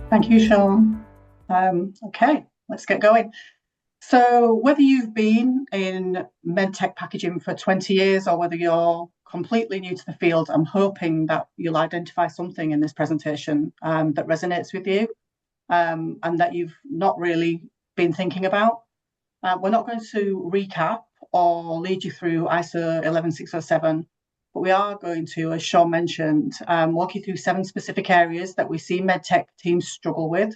Thank you, Sean. Okay, let's get going. So whether you've been in MedTech packaging for 20 years or whether you're completely new to the field, I'm hoping that you'll identify something in this presentation that resonates with you and that you've not really been thinking about. We're not going to recap or lead you through ISO 11607, but we are going to, as Sean mentioned, walk you through 7 specific areas that we see MedTech teams struggle with,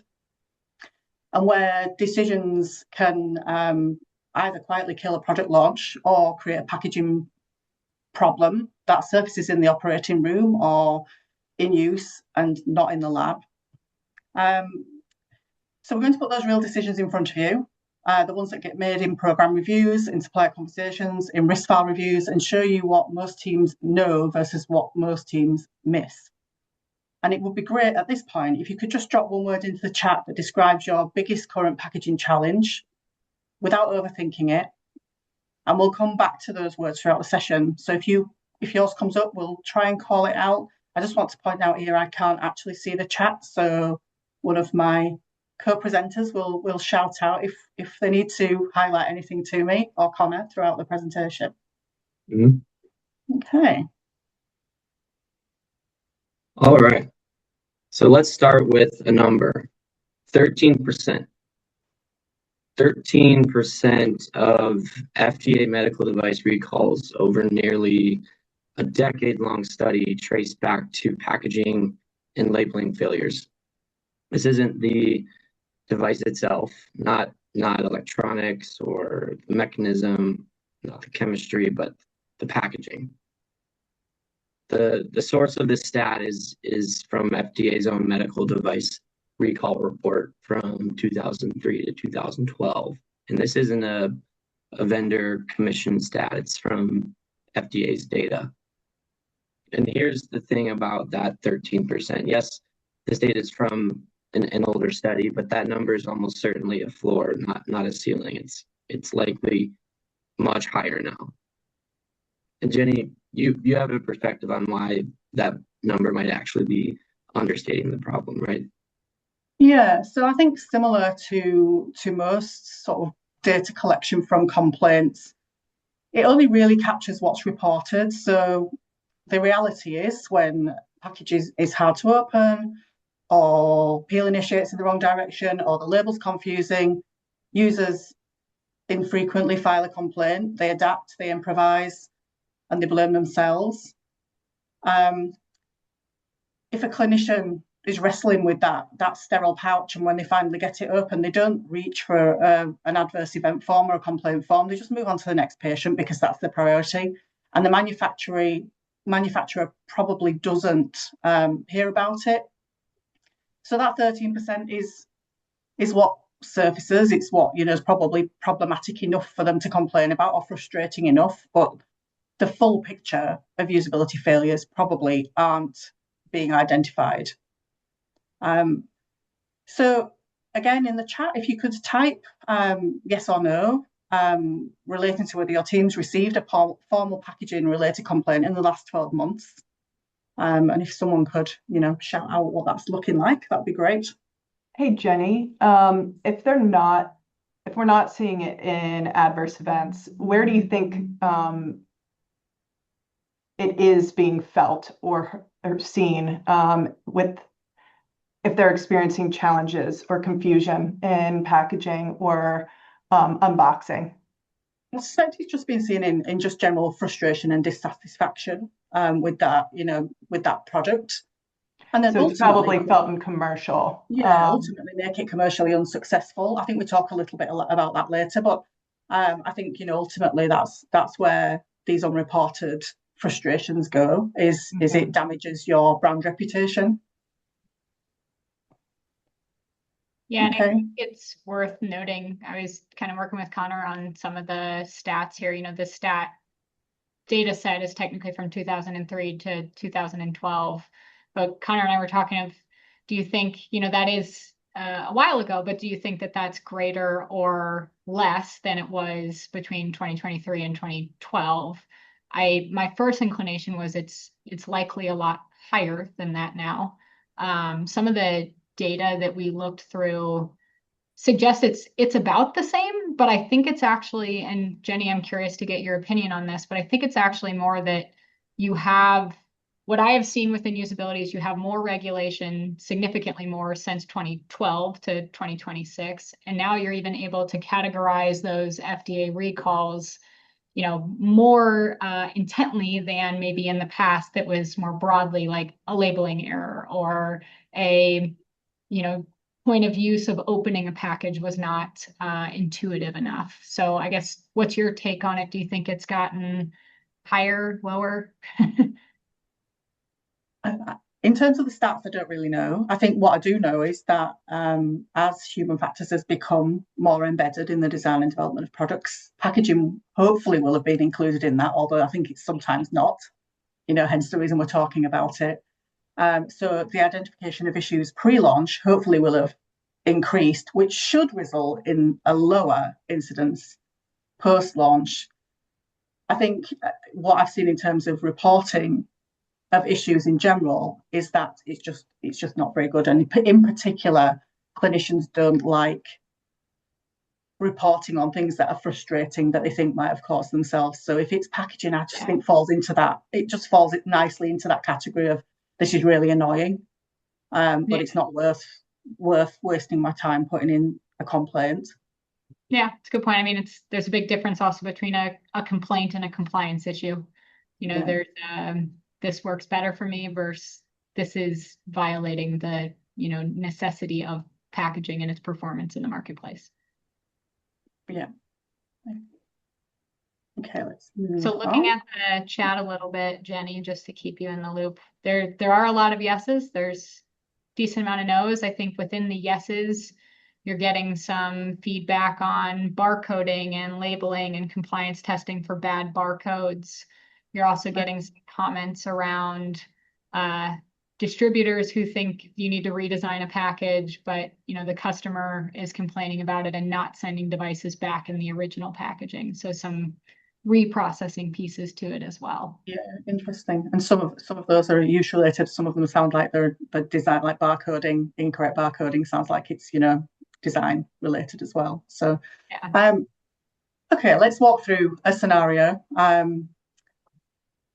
and where decisions can either quietly kill a product launch or create a packaging problem that surfaces in the operating room or in use and not in the lab. So we're going to put those real decisions in front of you, the ones that get made in program reviews, in supplier conversations, in risk file reviews, and show you what most teams know versus what most teams miss. And it would be great at this point if you could just drop one word into the chat that describes your biggest current packaging challenge without overthinking it. And we'll come back to those words throughout the session. So if yours comes up, we'll try and call it out. I just want to point out here, I can't actually see the chat. So one of my co-presenters will shout out if they need to highlight anything to me or comment throughout the presentation. Okay. All right. So let's start with a number, 13%. 13% of FDA medical device recalls over nearly a decade-long study traced back to packaging and labeling failures. This isn't the device itself, not electronics or the mechanism, not the chemistry, but the packaging. The source of this stat is from FDA's own medical device recall report from 2003 to 2012. And this isn't a vendor commission stat, it's from FDA's data. And here's the thing about that 13%. Yes, this data is from an older study, but that number is almost certainly a floor, not a ceiling. It's likely much higher now. And Jenny, you have a perspective on why that number might actually be understating the problem, right? Yeah, so I think similar to most sort of data collection from complaints, it only really captures what's reported. So the reality is when package is hard to open, or peel initiates in the wrong direction, or the label's confusing, users infrequently file a complaint, they adapt, they improvise, and they blame themselves. If a clinician is wrestling with that sterile pouch, and when they finally get it open, they don't reach for an adverse event form or a complaint form, they just move on to the next patient because that's the priority. And the manufacturer probably doesn't hear about it. So that 13% is what surfaces. It's what is probably problematic enough for them to complain about or frustrating enough, but the full picture of usability failures probably aren't being identified. So again, in the chat, if you could type yes or no relating to whether your team's received a formal packaging related complaint in the last 12 months. And if someone could, shout out what that's looking like, that'd be great. Hey, Jenny, if we're not seeing it in adverse events, where do you think it is being felt or seen with if they're experiencing challenges or confusion in packaging or unboxing? I suspect it's just been seen in just general frustration and dissatisfaction with that, with that product. And then so it's probably felt in commercial. Yeah, ultimately make it commercially unsuccessful. I think we talk a little bit about that later, but I think ultimately that's where these unreported frustrations go. Is it damages your brand reputation? Yeah, and I think it's worth noting, I was kind of working with Connor on some of the stats here. The stat data set is technically from 2003 to 2012. But Connor and I were talking of, do you think, that is a while ago, but do you think that that's greater or less than it was between 2023 and 2012? My first inclination was it's likely a lot higher than that now. Some of the data that we looked through suggests it's about the same, but I think it's actually, and Jenny, I'm curious to get your opinion on this, but I think it's actually more that you have, what I have seen within usability is you have more regulation, significantly more since 2012 to 2026. And now you're even able to categorize those FDA recalls, more intently than maybe in the past that was more broadly like a labeling error or a, point of use of opening a package was not intuitive enough. So I guess what's your take on it? Do you think it's gotten higher, lower? In terms of the stats, I don't really know. I think what I do know is that as human factors has become more embedded in the design and development of products, packaging hopefully will have been included in that, although I think it's sometimes not, hence the reason we're talking about it. So the identification of issues pre-launch hopefully will have increased, which should result in a lower incidence post-launch. I think what I've seen in terms of reporting of issues in general is that it's just not very good. And in particular, clinicians don't like reporting on things that are frustrating that they think might have caused themselves. So if it's packaging, I just think falls into that. It just falls nicely into that category of this is really annoying, but it's not worth wasting my time putting in a complaint. Yeah, it's a good point. I mean, there's a big difference also between a complaint and a compliance issue. There's this works better for me versus this is violating the necessity of packaging and its performance in the marketplace. Yeah. Okay, let's move So looking at the chat a little bit, Jenny, just to keep you in the loop, there are a lot of yeses. There's a decent amount of no's. I think within the yeses, you're getting some feedback on barcoding and labeling and compliance testing for bad barcodes. You're also getting some comments around distributors who think you need to redesign a package, but the customer is complaining about it and not sending devices back in the original packaging. So some reprocessing pieces to it as well. Yeah, interesting. And some of those are use related. Some of them sound like they're design, like barcoding, incorrect barcoding sounds like it's design related as well. So okay, let's walk through a scenario.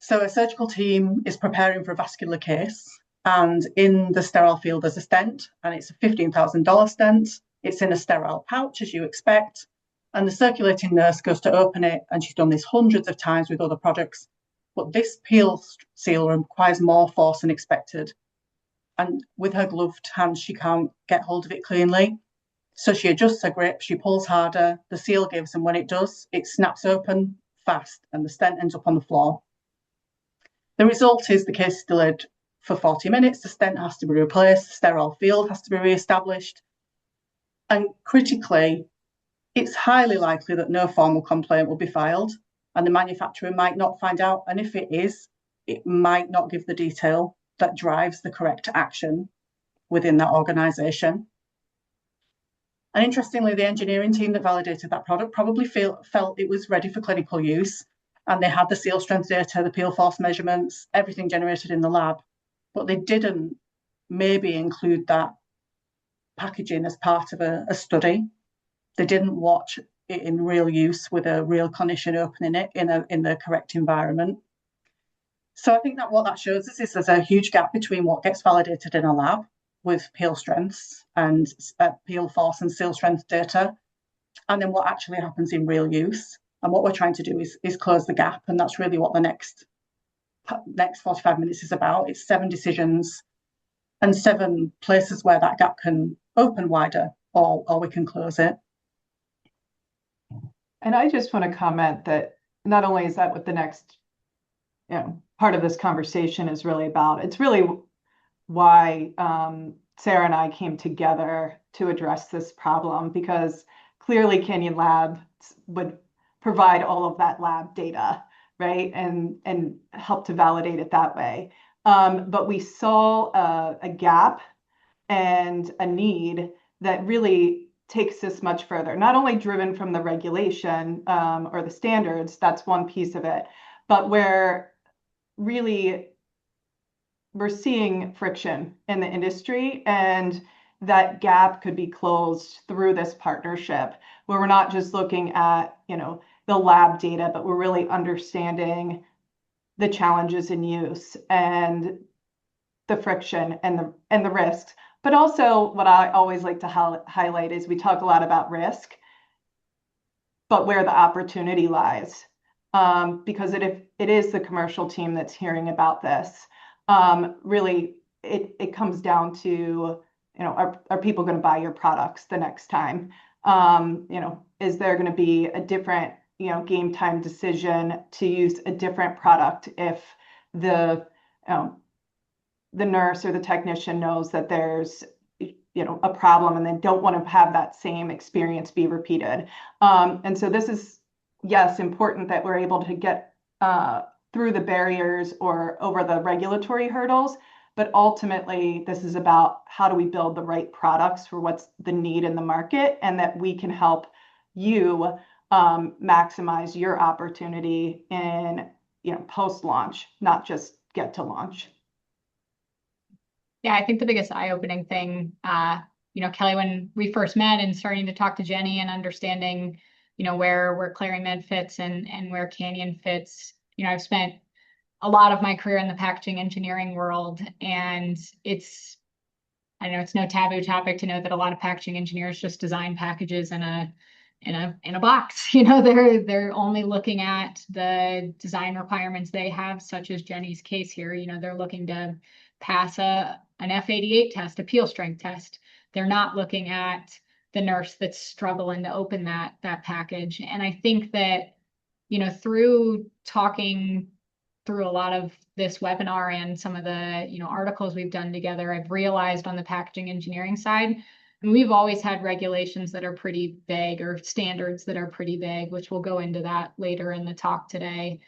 So a surgical team is preparing for a vascular case, and in the sterile field there's a stent, and it's a $15,000 stent. It's in a sterile pouch, as you expect, and the circulating nurse goes to open it, and she's done this hundreds of times with other products, but this peel seal requires more force than expected, and with her gloved hands she can't get hold of it cleanly. So she adjusts her grip, she pulls harder, the seal gives, and when it does, it snaps open fast, and the stent ends up on the floor. The result is the case is delayed for 40 minutes, the stent has to be replaced, the sterile field has to be re-established, and critically, it's highly likely that no formal complaint will be filed, and the manufacturer might not find out, and if it is, it might not give the detail that drives the correct action within that organisation. And interestingly, the engineering team that validated that product probably felt it was ready for clinical use, and they had the seal strength data, the peel force measurements, everything generated in the lab, but they didn't maybe include that packaging as part of a study. They didn't watch it in real use with a real clinician opening it in the correct environment. So I think that what that shows us is there's a huge gap between what gets validated in a lab with peel strengths and peel force and seal strength data, and then what actually happens in real use. And what we're trying to do is close the gap, and that's really what the next 45 minutes is about. It's 7 decisions and 7 places where that gap can open wider, or we can close it. And I just want to comment that not only is that what the next part of this conversation is really about, it's really why Sarah and I came together to address this problem, because clearly Canyon Labs would provide all of that lab data, right, and help to validate it that way. But we saw a gap and a need that really takes this much further, not only driven from the regulation or the standards, that's one piece of it, but where really we're seeing friction in the industry, and that gap could be closed through this partnership, where we're not just looking at, the lab data, but we're really understanding the challenges in use and the friction and the risks. But also what I always like to highlight is we talk a lot about risk, but where the opportunity lies. Because it is the commercial team that's hearing about this. Really, it comes down to, are people going to buy your products the next time? Is there going to be a different, game time decision to use a different product if the nurse or the technician knows that there's a problem and they don't want to have that same experience be repeated. And so this is, yes, important that we're able to get through the barriers or over the regulatory hurdles, but ultimately this is about how do we build the right products for what's the need in the market, and that we can help you maximize your opportunity in post-launch, not just get to launch. Yeah, I think the biggest eye-opening thing, Kelly, when we first met and starting to talk to Jenny and understanding, where ClariMed fits and where Canyon fits, I've spent a lot of my career in the packaging engineering world, and I know it's no taboo topic to know that a lot of packaging engineers just design packages in a box. They're only looking at the design requirements they have, such as Jenny's case here. They're looking to pass an F88 test, a peel strength test. They're not looking at the nurse that's struggling to open that package. And I think that, through talking through a lot of this webinar and some of the, articles we've done together, I've realized on the packaging engineering side, and we've always had regulations that are pretty vague, or standards that are pretty vague, which we'll go into that later in the talk today.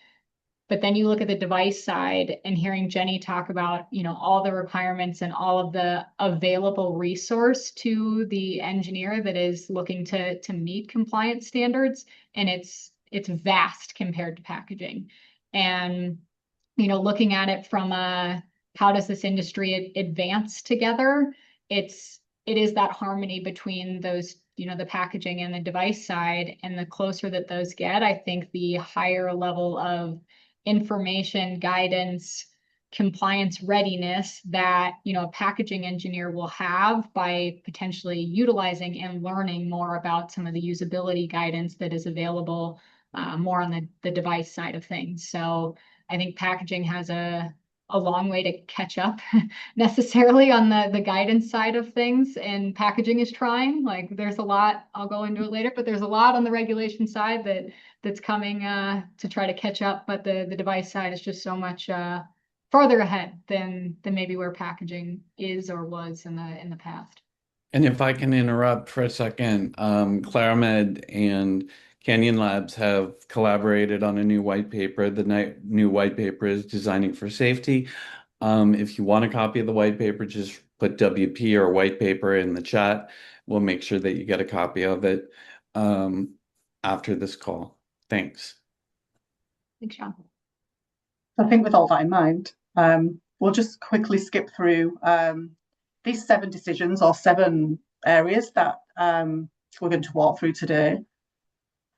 But then you look at the device side, and hearing Jenny talk about, all the requirements and all of the available resource to the engineer that is looking to meet compliance standards. And it's vast compared to packaging. And, looking at it from how does this industry advance together? It is that harmony between those, the packaging and the device side. And the closer that those get, I think the higher level of information, guidance, compliance readiness that, a packaging engineer will have by potentially utilizing and learning more about some of the usability guidance that is available more on the device side of things. So I think packaging has a long way to catch up necessarily on the guidance side of things, and packaging is trying. Like, there's a lot, I'll go into it later, but there's a lot on the regulation side that's coming to try to catch up, but the device side is just so much farther ahead than maybe where packaging is or was in the past. And if I can interrupt for a second, ClariMed and Canyon Labs have collaborated on a new white paper. The new white paper is Designing for Safety. If you want a copy of the white paper, just put WP or white paper in the chat. We'll make sure that you get a copy of it after this call. Thanks. Thanks, Sean. I think with all that in mind, we'll just quickly skip through these 7 decisions or 7 areas that we're going to walk through today.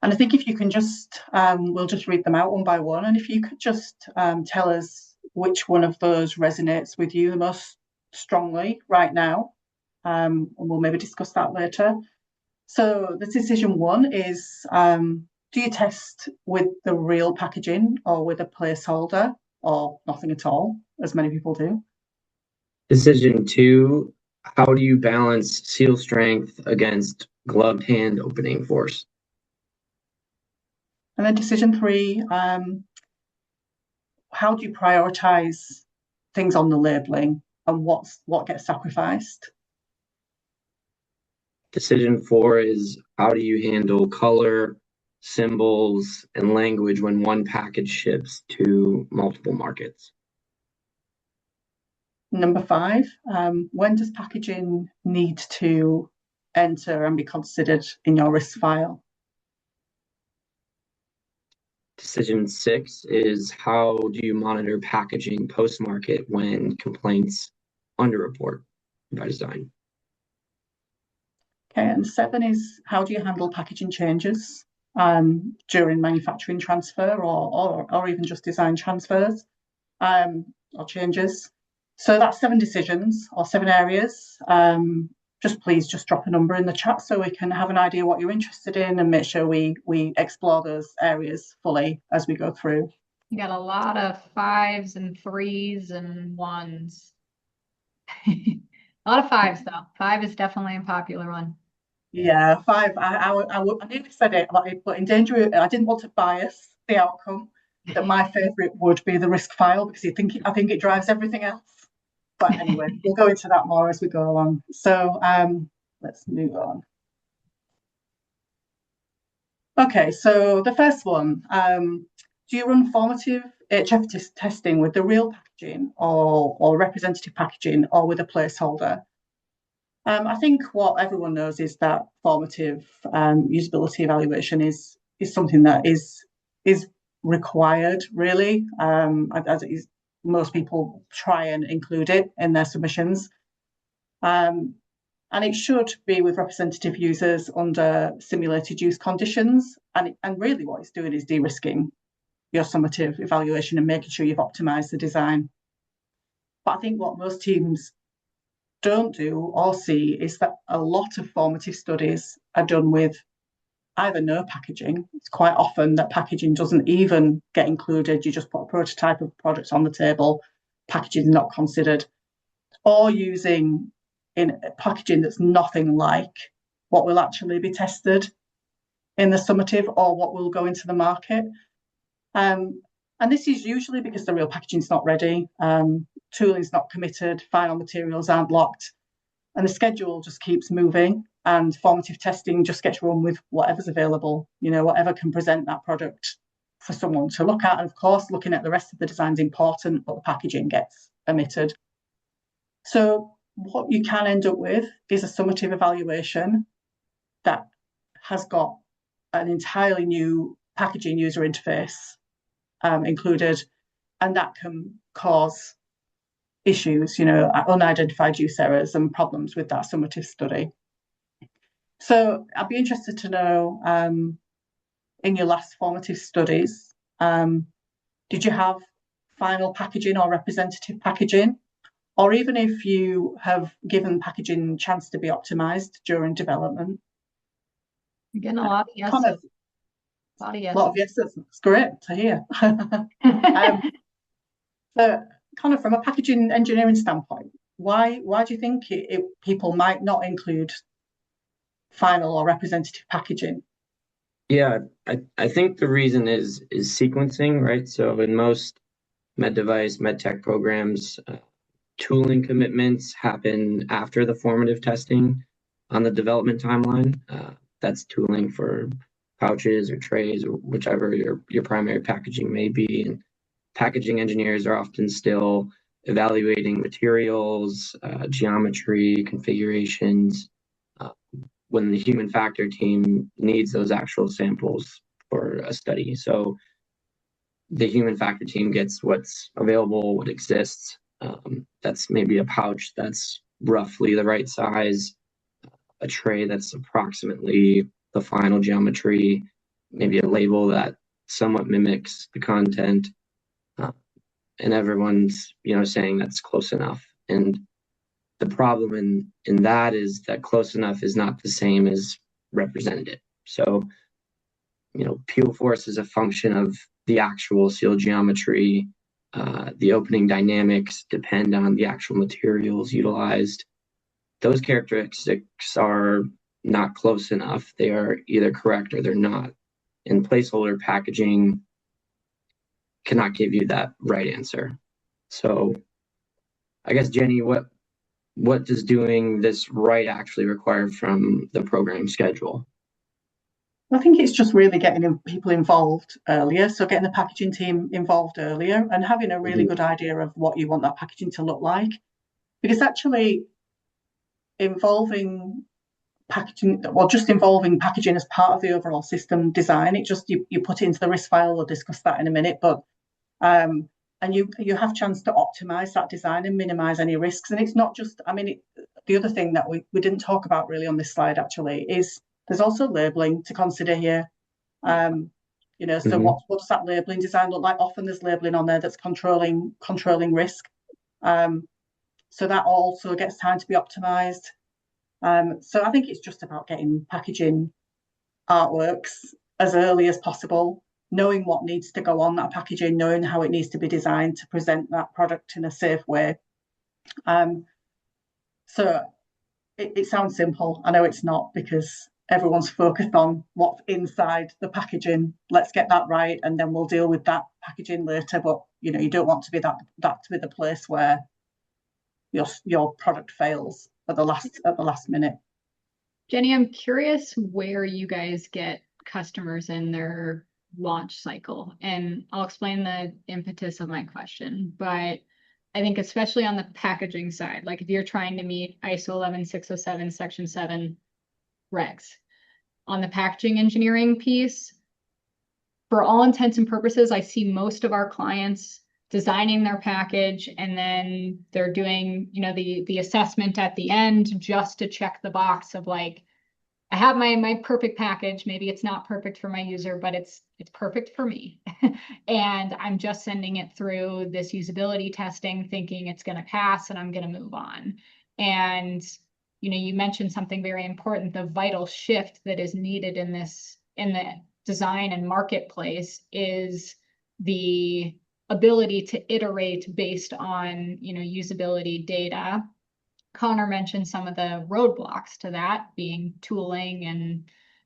And I think if you can just, we'll just read them out one by one. And if you could just tell us which one of those resonates with you the most strongly right now, and we'll maybe discuss that later. So the decision 1 is, do you test with the real packaging or with a placeholder, or nothing at all, as many people do? Decision 2, how do you balance seal strength against gloved hand opening force? And then decision 3, how do you prioritize things on the labeling, and what gets sacrificed? Decision 4 is, how do you handle color, symbols, and language when one package ships to multiple markets? Number 5, when does packaging need to enter and be considered in your risk file? Decision 6 is, how do you monitor packaging post-market when complaints underreport by design? Okay, and 7 is how do you handle packaging changes during manufacturing transfer or even just design transfers or changes. So that's 7 decisions or 7 areas. Please drop a number in the chat so we can have an idea what you're interested in and make sure we explore those areas fully as we go through. You got a lot of 5s and 3s and 1s. A lot of 5s though. 5 is definitely a popular one. Yeah, 5. I nearly said it, but in danger, I didn't want to bias the outcome. That my favourite would be the risk file because I think it drives everything else. But anyway, we'll go into that more as we go along. So let's move on. Okay, so the first one, do you run formative HF testing with the real packaging or representative packaging or with a placeholder? I think what everyone knows is that formative usability evaluation is something that is required, really, as it is. Most people try and include it in their submissions. And it should be with representative users under simulated use conditions. And really what it's doing is de-risking your summative evaluation and making sure you've optimized the design. But I think what most teams don't do or see is that a lot of formative studies are done with either no packaging. It's quite often that packaging doesn't even get included. You just put a prototype of products on the table, packaging is not considered, or using in packaging that's nothing like what will actually be tested in the summative or what will go into the market. And this is usually because the real packaging is not ready, tooling is not committed, final materials aren't locked, and the schedule just keeps moving and formative testing just gets run with whatever's available, whatever can present that product for someone to look at. And of course, looking at the rest of the design is important, but the packaging gets omitted. So what you can end up with is a summative evaluation that has got an entirely new packaging user interface included, and that can cause issues, unidentified use errors and problems with that summative study. So I'd be interested to know, in your last formative studies, did you have final packaging or representative packaging? Or even if you have given packaging a chance to be optimized during development? You're getting a lot of yeses. A lot of yeses. It's great to hear. So kind of from a packaging engineering standpoint, why do you think people might not include final or representative packaging? Yeah, I think the reason is sequencing, right? So in most med device, med tech programs, tooling commitments happen after the formative testing on the development timeline. That's tooling for pouches or trays or whichever your primary packaging may be. And packaging engineers are often still evaluating materials, geometry, configurations, when the human factor team needs those actual samples for a study. So the human factor team gets what's available, what exists. That's maybe a pouch that's roughly the right size, a tray that's approximately the final geometry, maybe a label that somewhat mimics the content, and everyone's saying that's close enough. And the problem in that is that close enough is not the same as representative. So peel force is a function of the actual seal geometry. The opening dynamics depend on the actual materials utilized. Those characteristics are not close enough. They are either correct or they're not. And placeholder packaging cannot give you that right answer. So I guess, Jenny, what does doing this right actually require from the program schedule? I think it's just really getting people involved earlier. So getting the packaging team involved earlier and having a really good idea of what you want that packaging to look like. Because actually involving packaging, well, just involving packaging as part of the overall system design, it just, you put it into the risk file, we'll discuss that in a minute, but and you have chance to optimize that design and minimize any risks. And it's not just, the the other thing that we didn't talk about really on this slide actually is there's also labeling to consider here. So what does that labeling design look like? Often there's labeling on there that's controlling risk. So that also gets time to be optimized. So I think it's just about getting packaging artworks as early as possible, knowing what needs to go on that packaging, knowing how it needs to be designed to present that product in a safe way. So it sounds simple. I know it's not, because everyone's focused on what's inside the packaging. Let's get that right, and then we'll deal with that packaging later. But you don't want to be that to be the place where your product fails at the last minute. Jenny, I'm curious where you guys get customers in their launch cycle, and I'll explain the impetus of my question. But I think especially on the packaging side, like if you're trying to meet ISO 11607 Section 7 regs, on the packaging engineering piece, for all intents and purposes, I see most of our clients designing their package, and then they're doing, the assessment at the end just to check the box of like, I have my perfect package. Maybe it's not perfect for my user, but it's perfect for me. And I'm just sending it through this usability testing, thinking it's going to pass and I'm going to move on. And, you mentioned something very important. The vital shift that is needed in the design and marketplace is the ability to iterate based on, usability data. Connor mentioned some of the roadblocks to that being tooling, and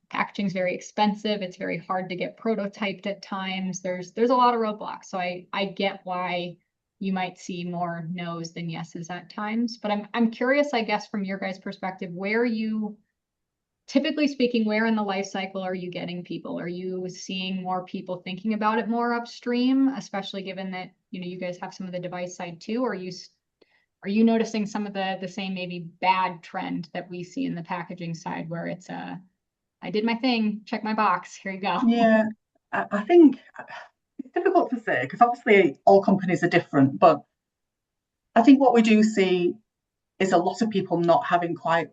packaging is very expensive. It's very hard to get prototyped at times. There's a lot of roadblocks. So I get why you might see more no's than yeses at times. But I'm curious, I guess, from your guys' perspective, typically speaking, where in the life cycle are you getting people? Are you seeing more people thinking about it more upstream, especially given that, you guys have some of the device side too? Or are you noticing some of the same maybe bad trend that we see in the packaging side, where it's I did my thing, check my box, here you go? Yeah, I think it's difficult to say, because obviously all companies are different, but I think what we do see is a lot of people not having quite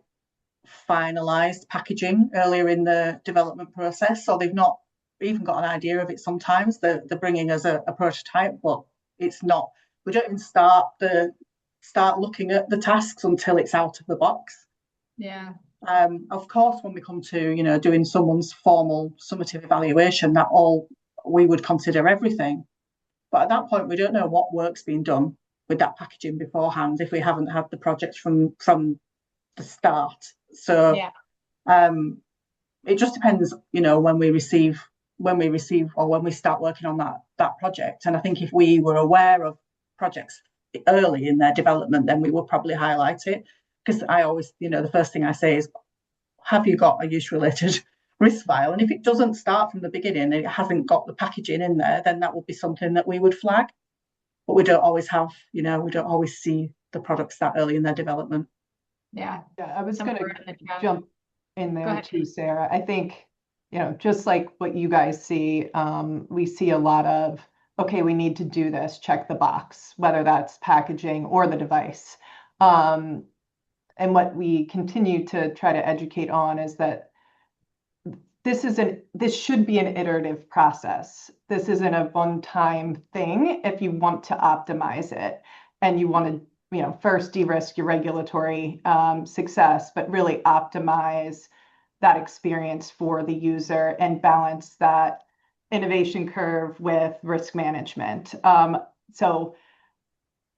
finalized packaging earlier in the development process. So they've not even got an idea of it sometimes. They're bringing us a prototype, but it's not, we don't even start looking at the tasks until it's out of the box. Yeah. Of course, when we come to, doing someone's formal summative evaluation, that all we would consider everything. But at that point, we don't know what work's been done with that packaging beforehand if we haven't had the project from the start. So yeah. It just depends, when we receive or when we start working on that project. And I think if we were aware of projects early in their development, then we will probably highlight it. Because I always, the first thing I say is, have you got a use-related risk file? And if it doesn't start from the beginning and it hasn't got the packaging in there, then that would be something that we would flag. But we don't always have, we don't always see the products that early in their development. Yeah. I was going to jump in there too, Sarah. I think, just like what you guys see, we see a lot of, okay, we need to do this, check the box, whether that's packaging or the device. And what we continue to try to educate on is that this should be an iterative process. This isn't a one-time thing. If you want to optimize it and you want to, first de-risk your regulatory success, but really optimize that experience for the user and balance that innovation curve with risk management. So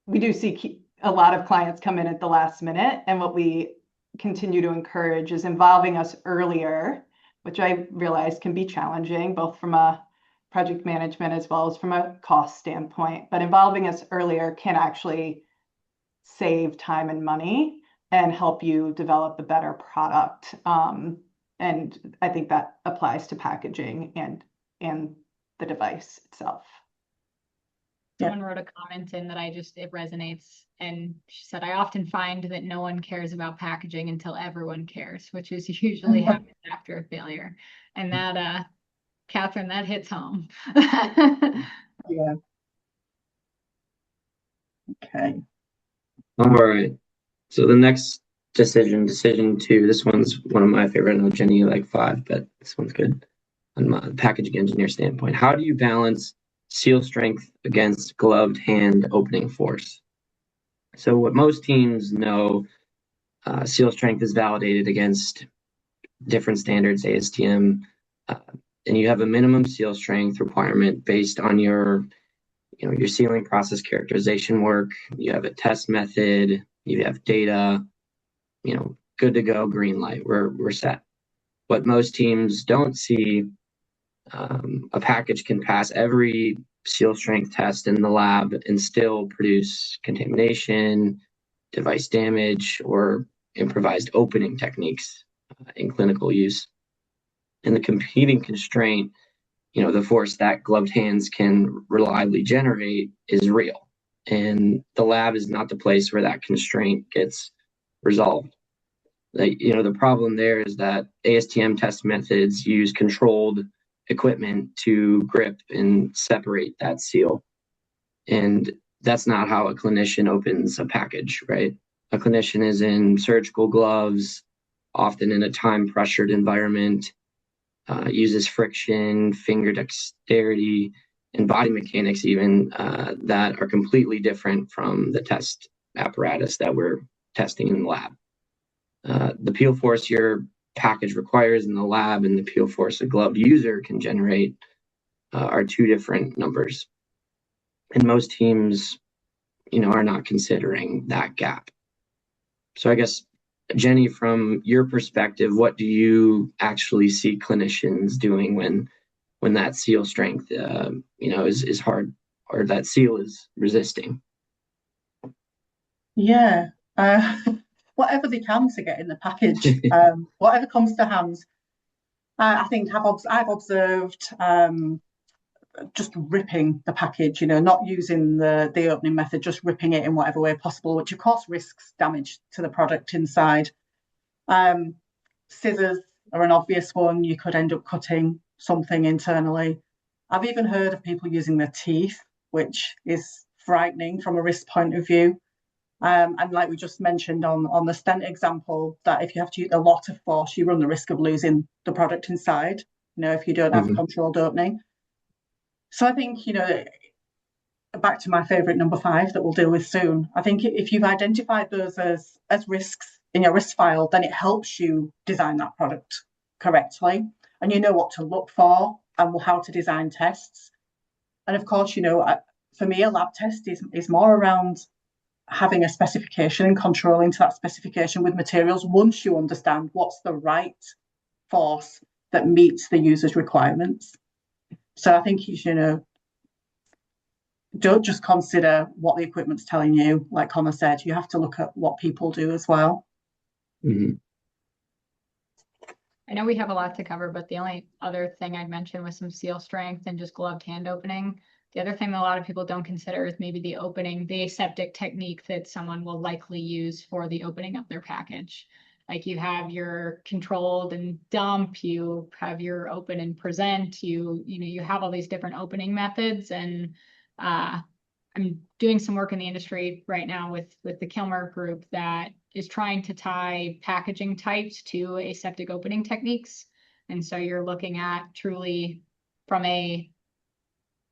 we do see a lot of clients come in at the last minute, and what we continue to encourage is involving us earlier, which I realize can be challenging, both from a project management as well as from a cost standpoint. But involving us earlier can actually save time and money and help you develop a better product. And I think that applies to packaging and the device itself. Someone wrote a comment in that it resonates, and she said, I often find that no one cares about packaging until everyone cares, which is usually happens after a failure. And that, Catherine, that hits home. Yeah. Okay. All right. So the next decision two. This one's one of my favorite. I know Jenny like 5, but this one's good on my packaging engineer standpoint. How do you balance seal strength against gloved hand opening force? So what most teams know, seal strength is validated against different standards, ASTM, and you have a minimum seal strength requirement based on your sealing process characterization work. You have a test method, you have data, good to go, green light, we're set. What most teams don't see, a package can pass every seal strength test in the lab and still produce contamination, device damage, or improvised opening techniques in clinical use. And the competing constraint, the force that gloved hands can reliably generate is real. And the lab is not the place where that constraint gets resolved. The problem there is that ASTM test methods use controlled equipment to grip and separate that seal. And that's not how a clinician opens a package, right? A clinician is in surgical gloves, often in a time-pressured environment, uses friction, finger dexterity, and body mechanics even that are completely different from the test apparatus that we're testing in the lab. The peel force your package requires in the lab and the peel force a gloved user can generate are two different numbers. And most teams, are not considering that gap. So I guess, Jenny, from your perspective, what do you actually see clinicians doing when that seal strength, is hard, or that seal is resisting? Yeah, whatever they can to get in the package, whatever comes to hand. I think I've observed just ripping the package, not using the opening method, just ripping it in whatever way possible, which of course risks damage to the product inside. Scissors are an obvious one. You could end up cutting something internally. I've even heard of people using their teeth, which is frightening from a risk point of view. And like we just mentioned on the stent example, that if you have to use a lot of force, you run the risk of losing the product inside, if you don't have controlled opening. So I think, back to my favorite number 5 that we'll deal with soon. I think if you've identified those as risks in your risk file, then it helps you design that product correctly, and you know what to look for and how to design tests. And of course, for me, a lab test is more around having a specification and controlling to that specification with materials once you understand what's the right force that meets the user's requirements. So I think don't just consider what the equipment's telling you. Like Connor said, you have to look at what people do as well. Mm-hmm. I know we have a lot to cover, but the only other thing I'd mention was some seal strength and just gloved hand opening. The other thing that a lot of people don't consider is maybe the aseptic technique that someone will likely use for the opening of their package. Like you have your controlled and dump, you have your open and present, you have all these different opening methods. And I'm doing some work in the industry right now with the Kilmer group that is trying to tie packaging types to aseptic opening techniques. And so you're looking at truly from a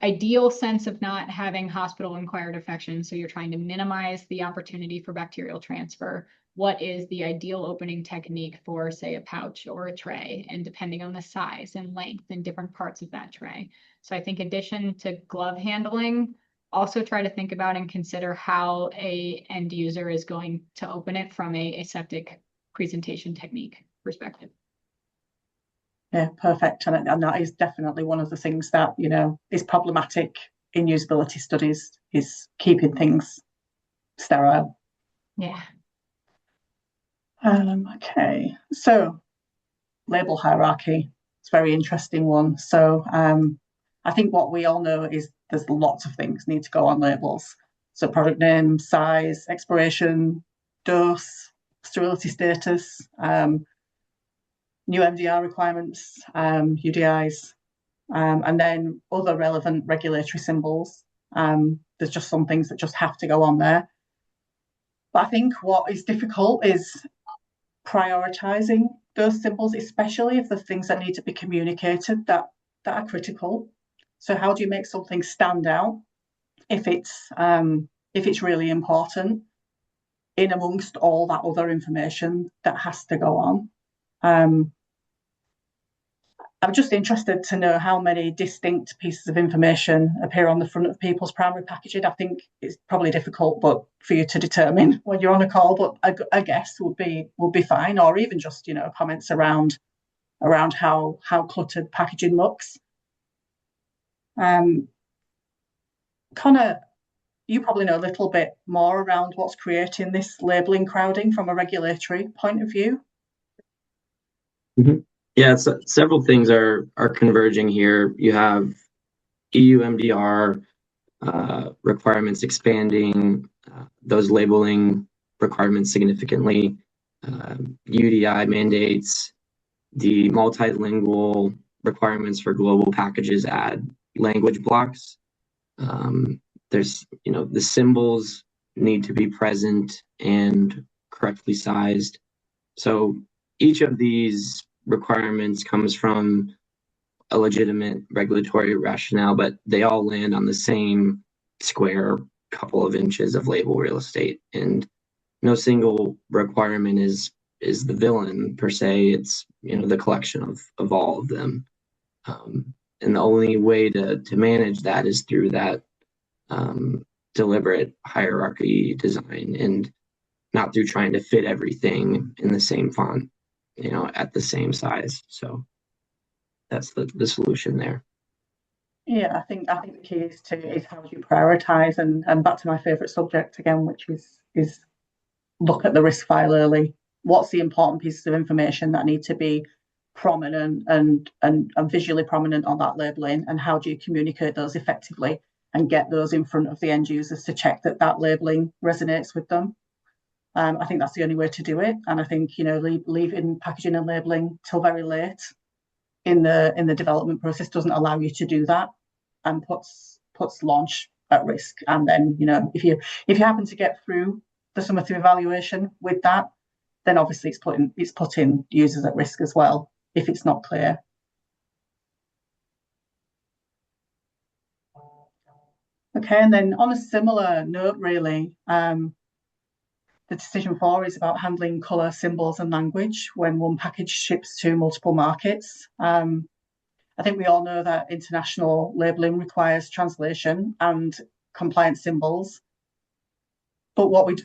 ideal sense of not having hospital acquired infection. So you're trying to minimize the opportunity for bacterial transfer. What is the ideal opening technique for, say, a pouch or a tray, and depending on the size and length and different parts of that tray. So I think in addition to glove handling, also try to think about and consider how a end user is going to open it from a aseptic presentation technique perspective. Yeah, perfect. And that is definitely one of the things that, is problematic in usability studies, is keeping things sterile. Yeah. Okay, so label hierarchy. It's a very interesting one. So I think what we all know is there's lots of things need to go on labels. So product name, size, expiration, dose, sterility status, new MDR requirements, UDIs, and then other relevant regulatory symbols. There's just some things that just have to go on there. But I think what is difficult is prioritizing those symbols, especially if there's things that need to be communicated that are critical. So how do you make something stand out if it's really important in amongst all that other information that has to go on? I'm just interested to know how many distinct pieces of information appear on the front of people's primary packaging. I think it's probably difficult, but for you to determine when you're on a call, but a guess would be fine, or even just comments around how cluttered packaging looks. Connor, you probably know a little bit more around what's creating this labelling crowding from a regulatory point of view. Mm-hmm. Yeah, so several things are converging here. You have EU MDR requirements expanding those labeling requirements significantly. UDI mandates, the multilingual requirements for global packages add language blocks. There's, the symbols need to be present and correctly sized. So each of these requirements comes from a legitimate regulatory rationale, but they all land on the same square couple of inches of label real estate. And no single requirement is the villain per se. It's, the collection of all of them. And the only way to manage that is through that deliberate hierarchy design, and not through trying to fit everything in the same font, at the same size. So that's the solution there. Yeah, I think the key is how you prioritize, and back to my favorite subject again, which is look at the risk file early. What's the important pieces of information that need to be prominent and visually prominent on that labeling, and how do you communicate those effectively and get those in front of the end users to check that labeling resonates with them? I think that's the only way to do it, and I think leaving packaging and labeling till very late in the development process doesn't allow you to do that, and puts launch at risk. And then if you happen to get through the summative evaluation with that, then obviously it's putting users at risk as well if it's not clear. Okay, and then on a similar note, really, the decision 4 is about handling colour, symbols and language when one package ships to multiple markets. I think we all know that international labelling requires translation and compliant symbols. But what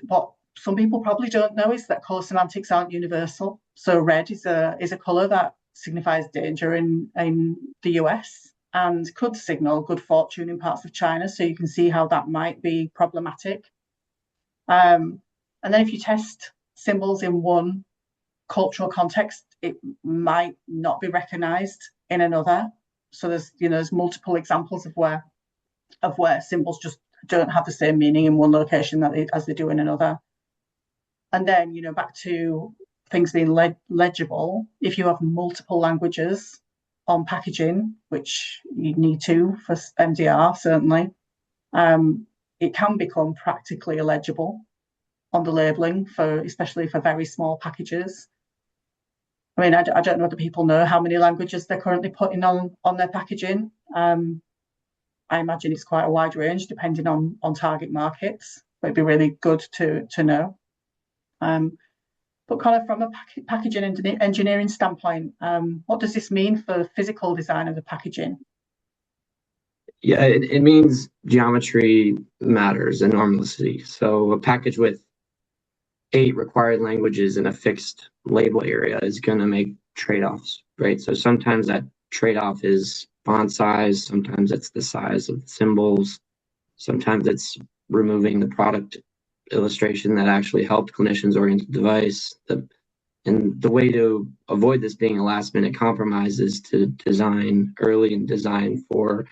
some people probably don't know is that colour semantics aren't universal. So red is a colour that signifies danger in the US and could signal good fortune in parts of China. So you can see how that might be problematic. And then if you test symbols in one cultural context, it might not be recognised in another. So there's multiple examples of where symbols just don't have the same meaning in one location as they do in another. And then back to things being legible. If you have multiple languages on packaging, which you need to for MDR certainly, it can become practically illegible on the labelling, especially for very small packages. I mean, I don't know whether people know how many languages they're currently putting on their packaging. I imagine it's quite a wide range depending on target markets, but it'd be really good to know. But kind of from a packaging engineering standpoint, what does this mean for physical design of the packaging? Yeah, it means geometry matters enormously. So a package with 8 required languages in a fixed label area is going to make trade-offs, right? So sometimes that trade-off is font size, sometimes it's the size of the symbols, sometimes it's removing the product illustration that actually helped clinicians orient the device. And the way to avoid this being a last-minute compromise is to design early and design for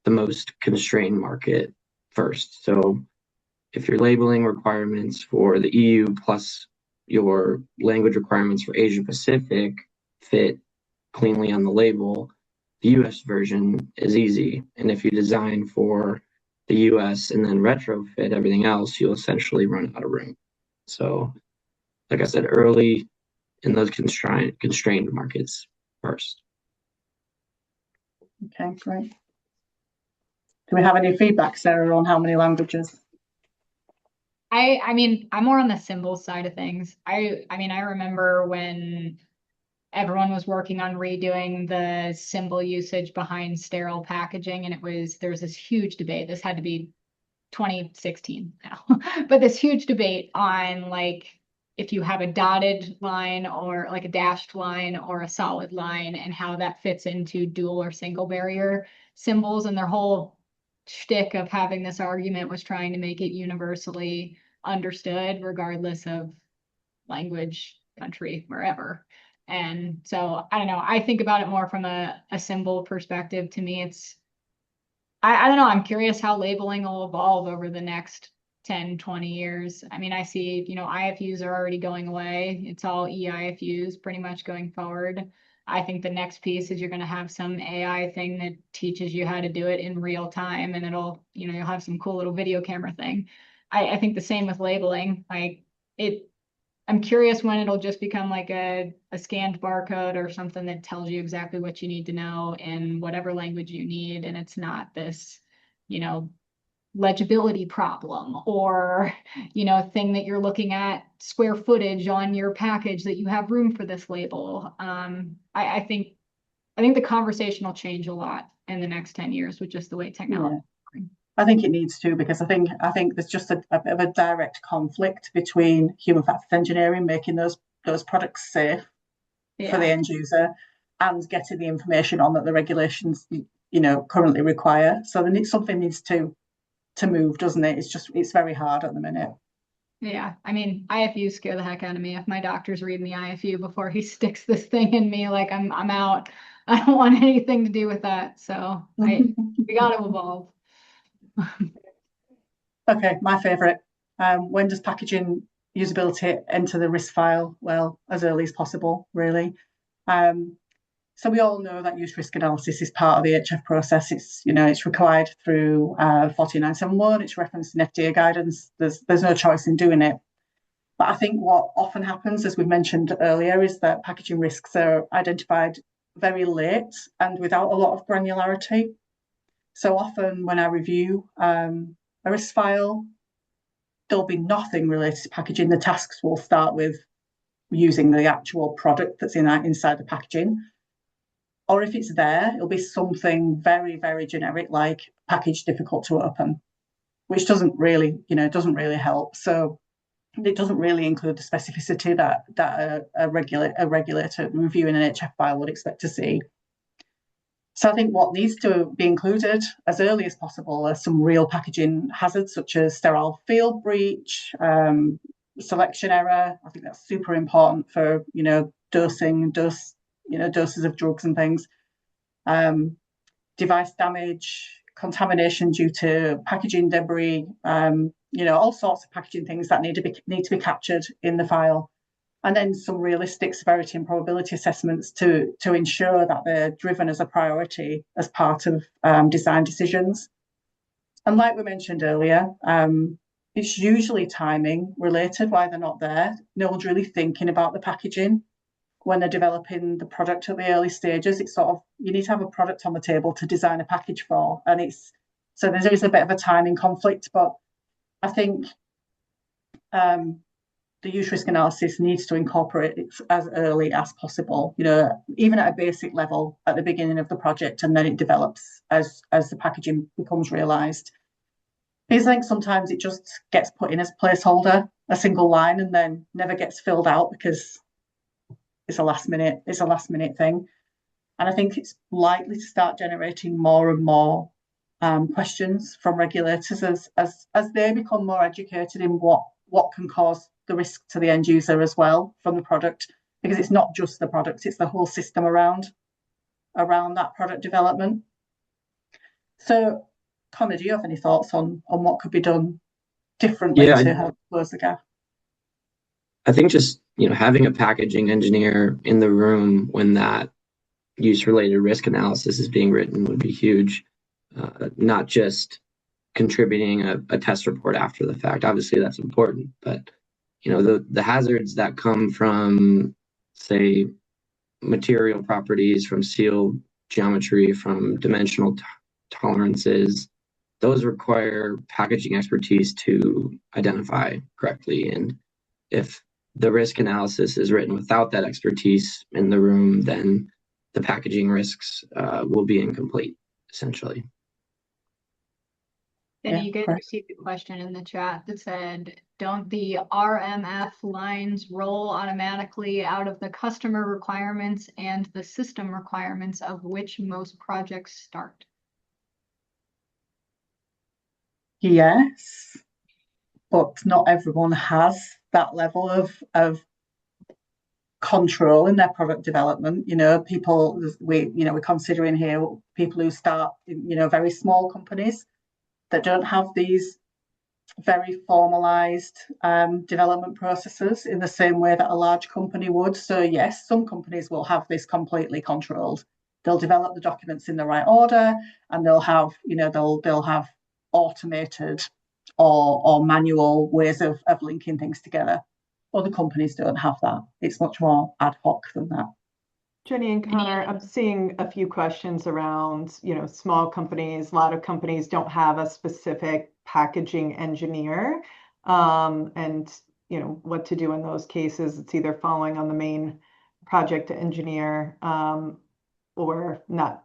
the most constrained market first. So if your labeling requirements for the EU plus your language requirements for Asia Pacific fit cleanly on the label, the US version is easy. And if you design for the US and then retrofit everything else, you'll essentially run out of room. So like I said, early in those constrained markets first. Okay, great. Do we have any feedback, Sarah, on how many languages? I mean, I'm more on the symbol side of things. I mean, I remember when everyone was working on redoing the symbol usage behind sterile packaging, and there was this huge debate. This had to be 2016 now, but this huge debate on like if you have a dotted line or like a dashed line or a solid line and how that fits into dual or single barrier symbols. And their whole shtick of having this argument was trying to make it universally understood regardless of language, country, wherever. And so I don't know, I think about it more from a symbol perspective. To me, I don't know, I'm curious how labeling will evolve over the next 10, 20 years. I mean, I see, IFUs are already going away. It's all eIFUs pretty much going forward. I think the next piece is you're going to have some AI thing that teaches you how to do it in real time, and you'll have some cool little video camera thing. I think the same with labeling. I'm curious when it'll just become like a scanned barcode or something that tells you exactly what you need to know in whatever language you need. And it's not this, legibility problem or, thing that you're looking at square footage on your package that you have room for this label. I think the conversation will change a lot in the next 10 years with just the way technology is going. I think it needs to, because I think there's just a bit of a direct conflict between human factors engineering, making those products safe for the end user, and getting the information on that the regulations currently require. So something needs to move, doesn't it? It's very hard at the minute. Yeah, I mean, IFUs scare the heck out of me. If my doctor's reading the IFU before he sticks this thing in me, like I'm out. I don't want anything to do with that. So we got to evolve. Okay, my favorite. When does packaging usability enter the risk file? Well, as early as possible, really. So we all know that use risk analysis is part of the HF process. It's required through 14971. It's referenced in FDA guidance. There's no choice in doing it. But I think what often happens, as we mentioned earlier, is that packaging risks are identified very late and without a lot of granularity. So often when I review a risk file, there'll be nothing related to packaging. The tasks will start with using the actual product that's inside the packaging. Or if it's there, it'll be something very, very generic, like package difficult to open, which doesn't really help. So it doesn't really include the specificity that a regulator reviewing an HF file would expect to see. So I think what needs to be included as early as possible are some real packaging hazards, such as sterile field breach, selection error. I think that's super important for doses of drugs and things. Device damage, contamination due to packaging debris. All sorts of packaging things that need to be captured in the file. And then some realistic severity and probability assessments to ensure that they're driven as a priority as part of design decisions. And like we mentioned earlier, it's usually timing related, why they're not there. No one's really thinking about the packaging when they're developing the product at the early stages. It's sort of, you need to have a product on the table to design a package for. And so there is a bit of a timing conflict, but I think the use risk analysis needs to incorporate it as early as possible, even at a basic level at the beginning of the project, and then it develops as the packaging becomes realised. Because I think sometimes it just gets put in as a placeholder, a single line, and then never gets filled out because it's a last minute thing. And I think it's likely to start generating more and more questions from regulators as they become more educated in what can cause the risk to the end user as well from the product, because it's not just the product, it's the whole system around that product development. So, Connor, do you have any thoughts on what could be done differently to help close the gap? I think just having a packaging engineer in the room when that use-related risk analysis is being written would be huge. Not just contributing a test report after the fact. Obviously, that's important, but the hazards that come from say, material properties, from seal geometry, from dimensional tolerances. Those require packaging expertise to identify correctly. And if the risk analysis is written without that expertise in the room, then the packaging risks will be incomplete, essentially. Then you guys received a question in the chat that said, don't the RMF lines roll automatically out of the customer requirements and the system requirements of which most projects start? Yes, but not everyone has that level of control in their product development. People, we're considering here people who start in, very small companies that don't have these very formalized development processes in the same way that a large company would. So yes, some companies will have this completely controlled. They'll develop the documents in the right order, and they'll have, they'll have automated or manual ways of linking things together. Other companies don't have that. It's much more ad hoc than that. Jenny and Connor, I'm seeing a few questions around, small companies. A lot of companies don't have a specific packaging engineer, and what to do in those cases. It's either falling on the main project engineer or not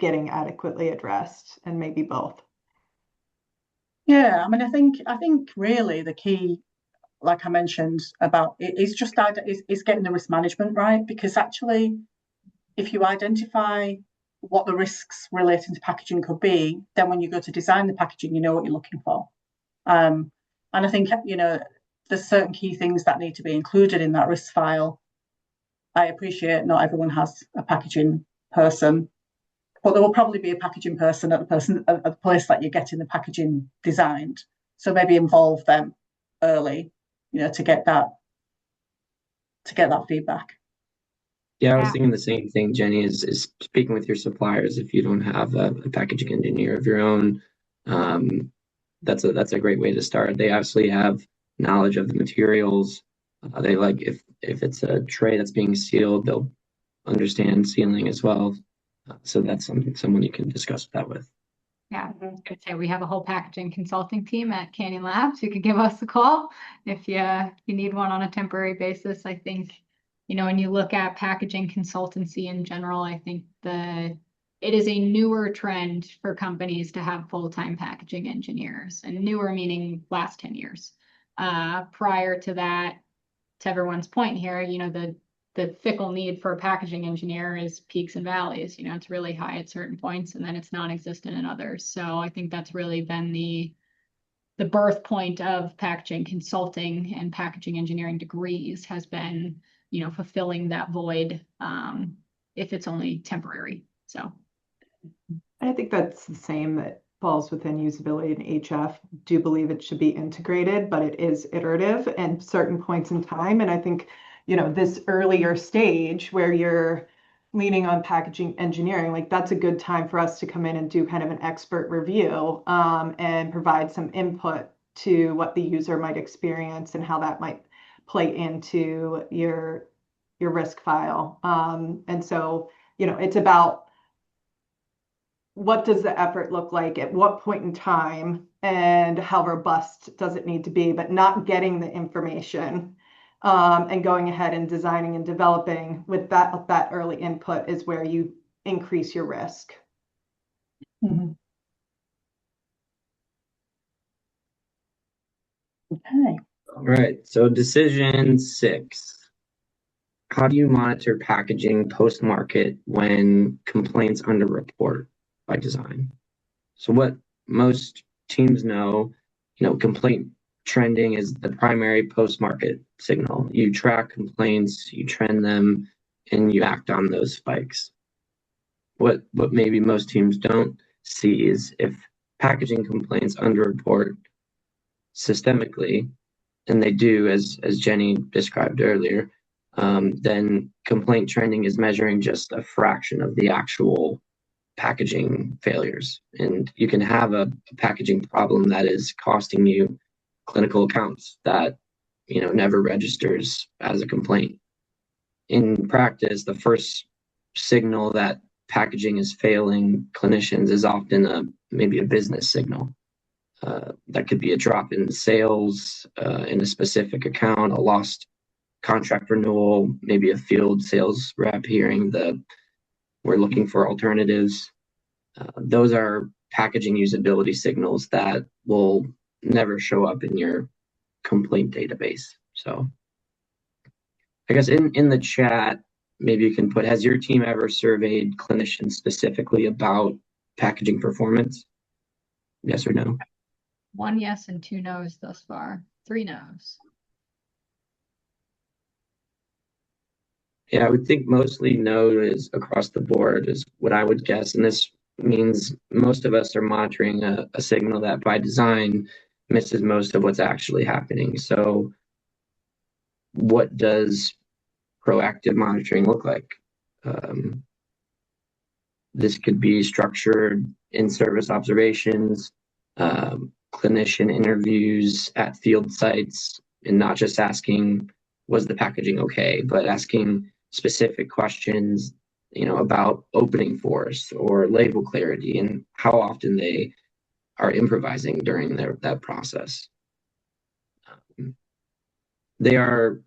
getting adequately addressed, and maybe both. Yeah, I mean, I think really the key, like I mentioned about it, is just is getting the risk management right, because actually, if you identify what the risks relating to packaging could be, then when you go to design the packaging, you know what you're looking for. And I think there's certain key things that need to be included in that risk file. I appreciate not everyone has a packaging person, but there will probably be a packaging person at the place that you're getting the packaging designed. So maybe involve them early, to get that feedback. Yeah, I was thinking the same thing, Jenny, is speaking with your suppliers. If you don't have a packaging engineer of your own, that's a great way to start. They absolutely have knowledge of the materials. They if it's a tray that's being sealed, they'll understand sealing as well. So that's someone you can discuss that with. Yeah, I'd say we have a whole packaging consulting team at Canyon Labs who could give us a call if you need one on a temporary basis. I think, when you look at packaging consultancy in general, I think it is a newer trend for companies to have full-time packaging engineers, and newer meaning last 10 years. Prior to that, to everyone's point here, the fickle need for a packaging engineer is peaks and valleys. It's really high at certain points and then it's non-existent in others. So I think that's really been the birth point of packaging consulting and packaging engineering degrees, has been, fulfilling that void if it's only temporary. So I think that's the same that falls within usability and HF. Do believe it should be integrated, but it is iterative and certain points in time. And I think this earlier stage where you're leaning on packaging engineering, like that's a good time for us to come in and do kind of an expert review and provide some input to what the user might experience and how that might play into your risk file. And so, it's about what does the effort look like at what point in time and how robust does it need to be, but not getting the information and going ahead and designing and developing with that early input is where you increase your risk. Mm-hmm. Okay. All right. So decision 6. How do you monitor packaging post-market when complaints underreport by design? So what most teams know, complaint trending is the primary post-market signal. You track complaints, you trend them, and you act on those spikes. What maybe most teams don't see is if packaging complaints underreport systemically, and they do, as Jenny described earlier, then complaint trending is measuring just a fraction of the actual packaging failures. And you can have a packaging problem that is costing you clinical accounts that never registers as a complaint. in practice, the first signal that packaging is failing clinicians is often maybe a business signal. That could be a drop in sales in a specific account, a lost contract renewal, maybe a field sales rep hearing we're looking for alternatives. Those are packaging usability signals that will never show up in your complaint database. So I guess in the chat, maybe you can put, has your team ever surveyed clinicians specifically about packaging performance? Yes or no? 1 yes and 2 no's thus far. 3 no's. Yeah, I would think mostly no is across the board is what I would guess. And this means most of us are monitoring a signal that by design misses most of what's actually happening. So what does proactive monitoring look like? This could be structured in-service observations, clinician interviews at field sites, and not just asking, was the packaging okay, but asking specific questions, about opening force or label clarity and how often they are improvising during that process. They are,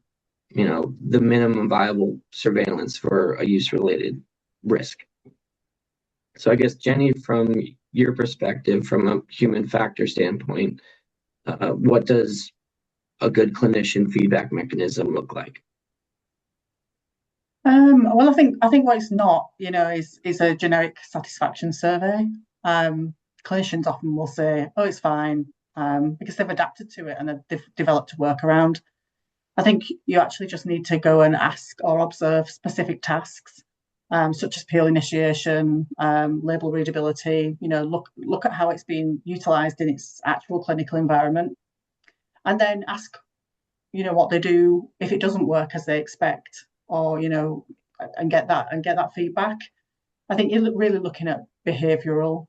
the minimum viable surveillance for a use-related risk. So I guess, Jenny, from your perspective, from a human factor standpoint, what does a good clinician feedback mechanism look like? Well, I think what it's not, is a generic satisfaction survey. Clinicians often will say, "Oh, it's fine," because they've adapted to it and they've developed a workaround. I think you actually just need to go and ask or observe specific tasks, such as peel initiation, label readability. Look at how it's being utilised in its actual clinical environment, and then ask, what they do if it doesn't work as they expect, or and get that feedback. I think you're really looking at behavioural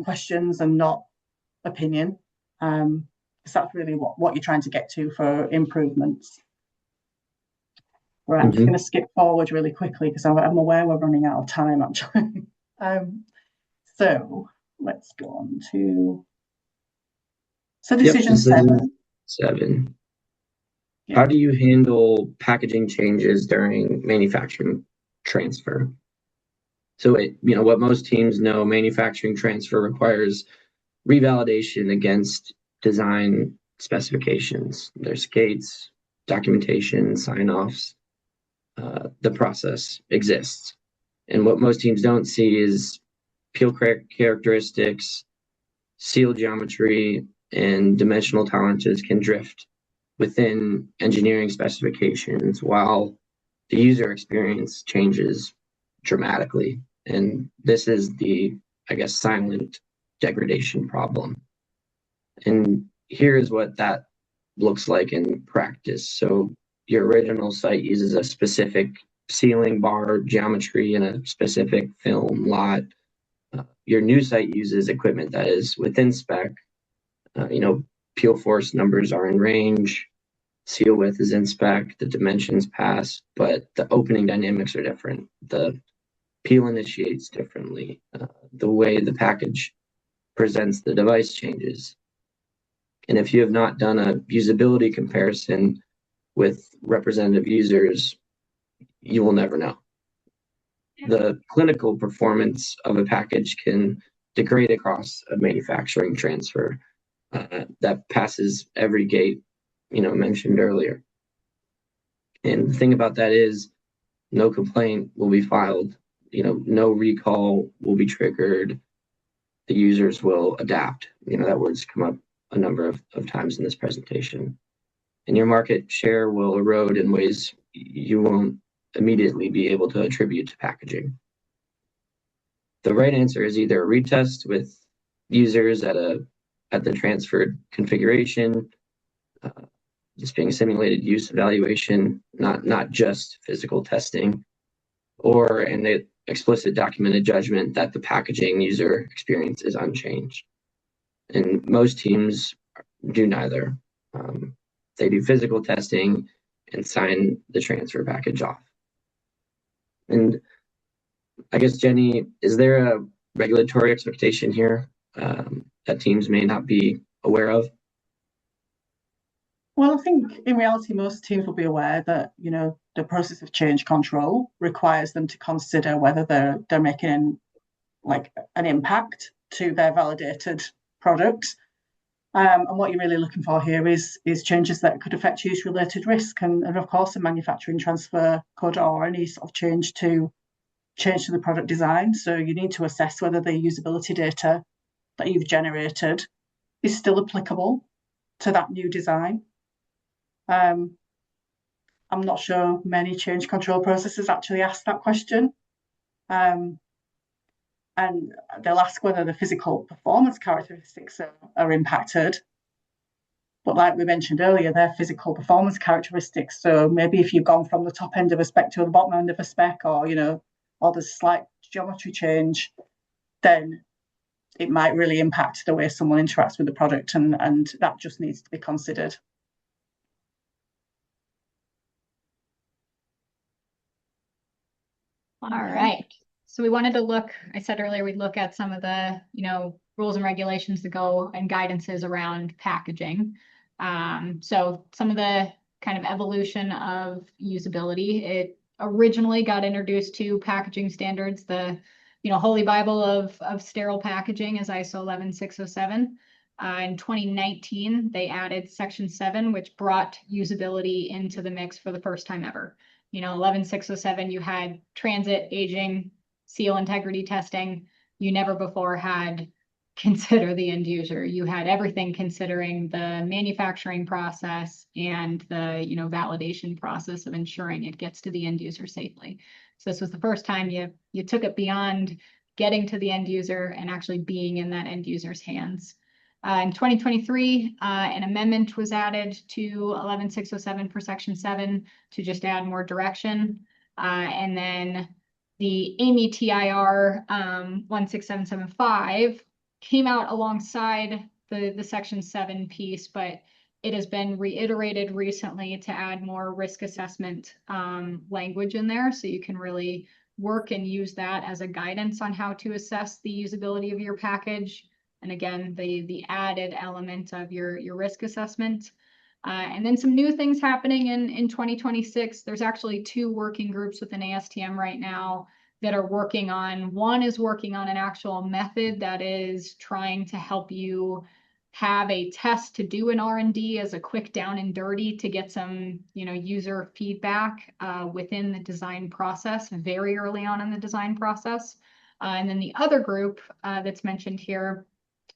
questions and not opinion, because that's really what you're trying to get to for improvements. Right, I'm just going to skip forward really quickly because I'm aware we're running out of time actually. So let's go on to decision 7. How do you handle packaging changes during manufacturing transfer? So what most teams know, manufacturing transfer requires revalidation against design specifications. There's gates, documentation, sign-offs. The process exists. And what most teams don't see is peel characteristics, seal geometry, and dimensional tolerances can drift within engineering specifications while the user experience changes dramatically. And this is the, silent degradation problem. And here is what that looks like in practice. So your original site uses a specific sealing bar geometry and a specific film lot. Your new site uses equipment that is within spec. Peel force numbers are in range. Seal width is in spec, the dimensions pass, but the opening dynamics are different. The peel initiates differently. The way the package presents the device changes. And if you have not done a usability comparison with representative users, you will never know. The clinical performance of a package can degrade across a manufacturing transfer that passes every gate mentioned earlier. And the thing about that is no complaint will be filed, no recall will be triggered. The users will adapt. That word's come up a number of times in this presentation. And your market share will erode in ways you won't immediately be able to attribute to packaging. The right answer is either a retest with users at the transferred configuration, just being simulated use evaluation, not just physical testing, or an explicit documented judgment that the packaging user experience is unchanged. And most teams do neither. They do physical testing and sign the transfer package off. And I guess, Jenny, is there a regulatory expectation here that teams may not be aware of? Well, I think in reality, most teams will be aware that, the process of change control requires them to consider whether they're making an impact to their validated product. And what you're really looking for here is changes that could affect use-related risk and of course, a manufacturing transfer could or any sort of change to the product design. So you need to assess whether the usability data that you've generated is still applicable to that new design. I'm not sure many change control processes actually ask that question. And they'll ask whether the physical performance characteristics are impacted. But like we mentioned earlier, they're physical performance characteristics. So maybe if you've gone from the top end of a spec to the bottom end of a spec, or there's a slight geometry change, then it might really impact the way someone interacts with the product, and that just needs to be considered. All right. So we wanted to look, I said earlier, we'd look at some of the, rules and regulations that go and guidances around packaging. So some of the kind of evolution of usability, it originally got introduced to packaging standards. The, holy Bible of sterile packaging is ISO 11607. In 2019, they added Section 7, which brought usability into the mix for the first time ever. 11607, you had transit, aging, seal integrity testing. You never before had consider the end user. You had everything considering the manufacturing process and the validation process of ensuring it gets to the end user safely. So this was the first time you took it beyond getting to the end user and actually being in that end user's hands. In 2023, an amendment was added to 11607 for Section 7 to just add more direction. And then the AAMI TIR 16775 came out alongside the Section 7 piece, but it has been reiterated recently to add more risk assessment language in there, so you can really work and use that as a guidance on how to assess the usability of your package. And again, the added element of your risk assessment. And then some new things happening in 2026. There's actually 2 working groups within ASTM right now that are working on. One is working on an actual method that is trying to help you have a test to do an R&D as a quick down and dirty to get some user feedback within the design process very early on in the design process. And then the other group that's mentioned here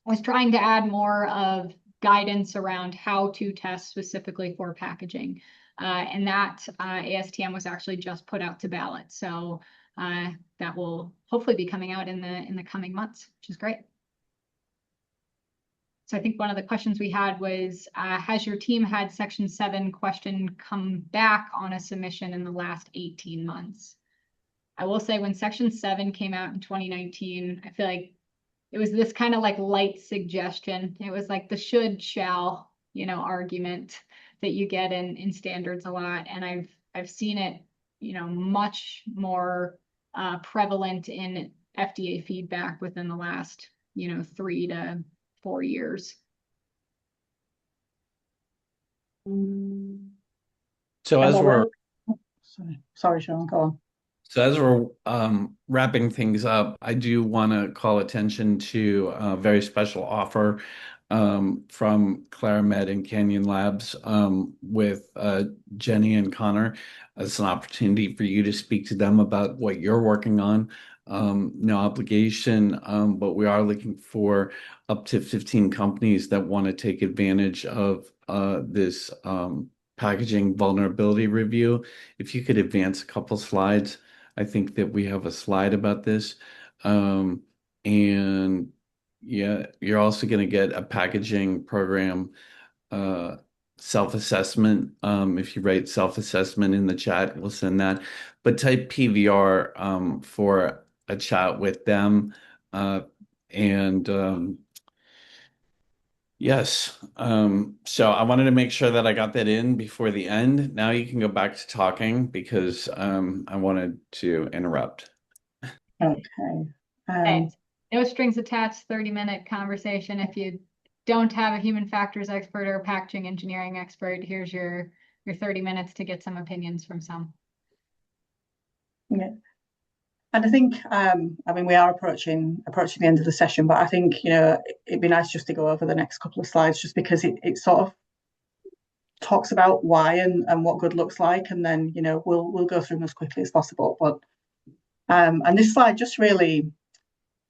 was trying to add more of guidance around how to test specifically for packaging. And that ASTM was actually just put out to ballot. So that will hopefully be coming out in the coming months, which is great. So I think one of the questions we had was, has your team had Section 7 question come back on a submission in the last 18 months? I will say when Section 7 came out in 2019, I feel like it was this kind of like light suggestion. It was like the should, shall, argument that you get in standards a lot. And I've seen it, much more prevalent in FDA feedback within the last, 3 to 4 years. So as we're sorry, Sean, go on. So as we're wrapping things up, I do want to call attention to a very special offer from ClariMed and Canyon Labs with Jenny and Connor. It's an opportunity for you to speak to them about what you're working on. No obligation, but we are looking for up to 15 companies that want to take advantage of this packaging vulnerability review. If you could advance a couple slides. I think that we have a slide about this. And yeah, you're also going to get a packaging program self-assessment. If you write self-assessment in the chat, we'll send that. But type PVR for a chat with them. And Yes. So I wanted to make sure that I got that in before the end. Now you can go back to talking because I wanted to interrupt. Okay. Hey, no strings attached, 30-minute conversation. If you don't have a human factors expert or a packaging engineering expert, here's your 30 minutes to get some opinions from some. Yeah. And I think, I mean, we are approaching the end of the session, but I think, it'd be nice just to go over the next couple of slides, just because it sort of talks about why and what good looks like, and then, we'll go through them as quickly as possible. But and this slide just really,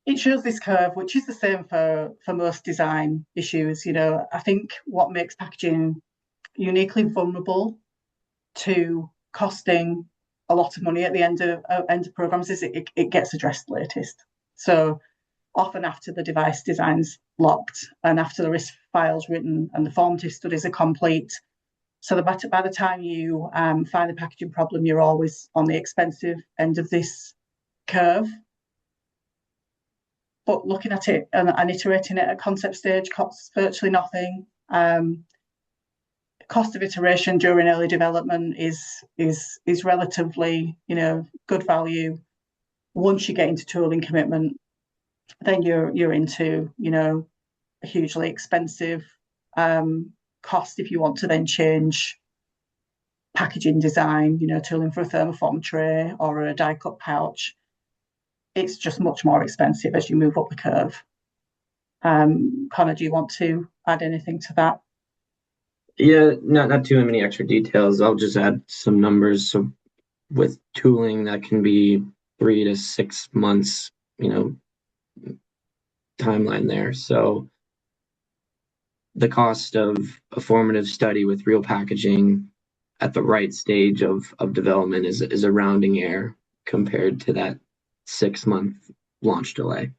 it shows this curve, which is the same for most design issues. I think what makes packaging uniquely vulnerable to costing a lot of money at the end of programs is it gets addressed latest. So often after the device design's locked and after the risk file's written and the formative studies are complete. So by the time you find the packaging problem, you're always on the expensive end of this curve. But looking at it and iterating it at concept stage costs virtually nothing. Cost of iteration during early development is relatively, good value. Once you get into tooling commitment, then you're into, a hugely expensive cost if you want to then change packaging design, tooling for a thermoform tray or a die cut pouch. It's just much more expensive as you move up the curve. Connor, do you want to add anything to that? Yeah, not too many extra details. I'll just add some numbers. So with tooling, that can be 3 to 6 months, timeline there. So the cost of a formative study with real packaging at the right stage of development is a rounding error compared to that 6-month launch delay.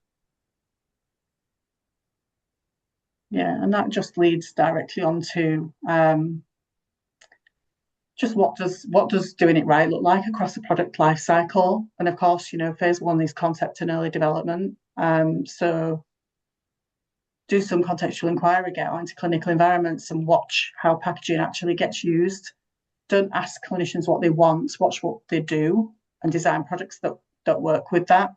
Yeah, and that just leads directly on to just what does doing it right look like across the product life cycle. And of course, phase 1 is concept and early development. So do some contextual inquiry, get out into clinical environments and watch how packaging actually gets used. Don't ask clinicians what they want, watch what they do and design products that work with that.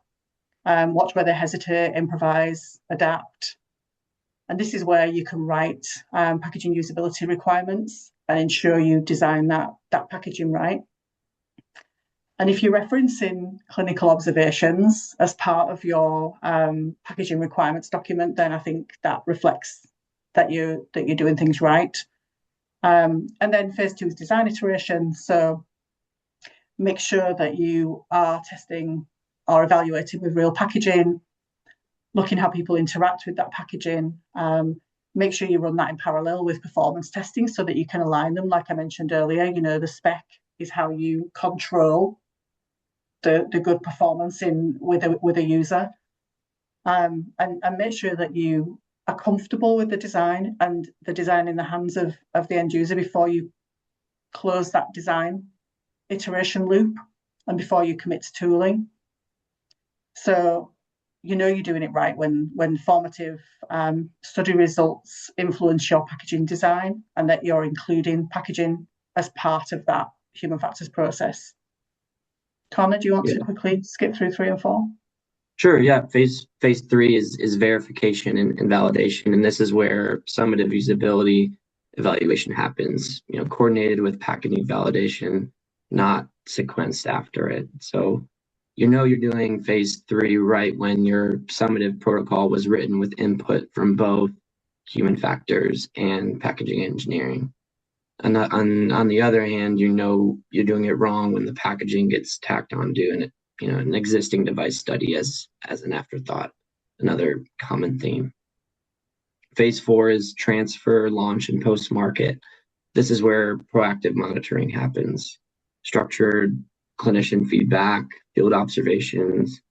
Watch where they hesitate, improvise, adapt. And this is where you can write packaging usability requirements and ensure you design that packaging right. And if you're referencing clinical observations as part of your packaging requirements document, then I think that reflects that you're doing things right. And then phase 2 is design iteration. So make sure that you are testing or evaluating with real packaging, looking how people interact with that packaging. Make sure you run that in parallel with performance testing so that you can align them. Like I mentioned earlier, the spec is how you control the good performance with a user, and make sure that you are comfortable with the design and the design in the hands of the end user before you close that design iteration loop and before you commit to tooling. So you're doing it right when formative study results influence your packaging design and that you're including packaging as part of that human factors process. Connor, do you want to quickly skip through 3 and 4? Sure, yeah. Phase 3 is verification and validation, and this is where summative usability evaluation happens, coordinated with packaging validation, not sequenced after it. So you're doing phase 3 right when your summative protocol was written with input from both human factors and packaging engineering. And on the other hand, you're doing it wrong when the packaging gets tacked onto an existing device study as an afterthought, another common theme. Phase 4 is transfer, launch, and post-market. This is where proactive monitoring happens. Structured clinician feedback, field observations.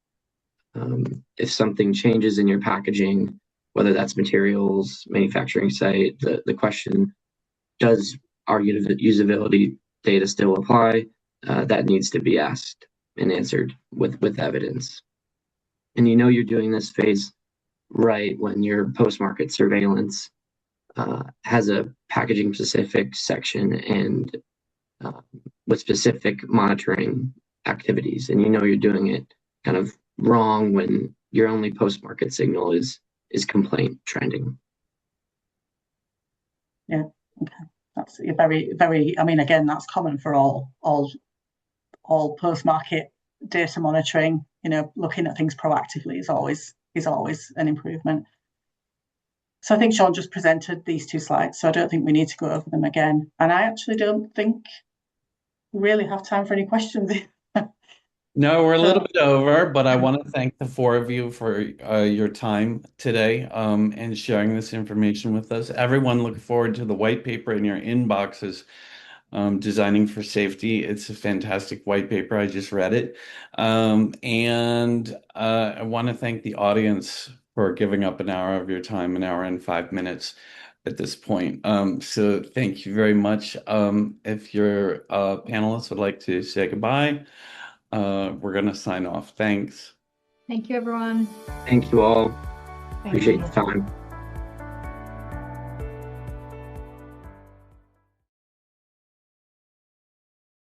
If something changes in your packaging, whether that's materials, manufacturing site, the question, does our usability data still apply? That needs to be asked and answered with evidence. And you're doing this phase right when your post-market surveillance has a packaging specific section and with specific monitoring activities, and you're doing it kind of wrong when your only post-market signal is complaint trending. Yeah, okay. That's very, very, I mean, again, that's common for all post-market data monitoring. Looking at things proactively is always an improvement. So I think Sean just presented these 2 slides, so I don't think we need to go over them again. And I actually don't think we really have time for any questions. No, we're a little bit over, but I want to thank the 4 of you for your time today and sharing this information with us. Everyone, look forward to the white paper in your inboxes. Designing for Safety. It's a fantastic white paper. I just read it. And I want to thank the audience for giving up an hour of your time, an hour and 5 minutes at this point. So thank you very much. If your panelists would like to say goodbye, we're going to sign off. Thanks. Thank you, everyone. Thank you all. Thank Appreciate you. the time.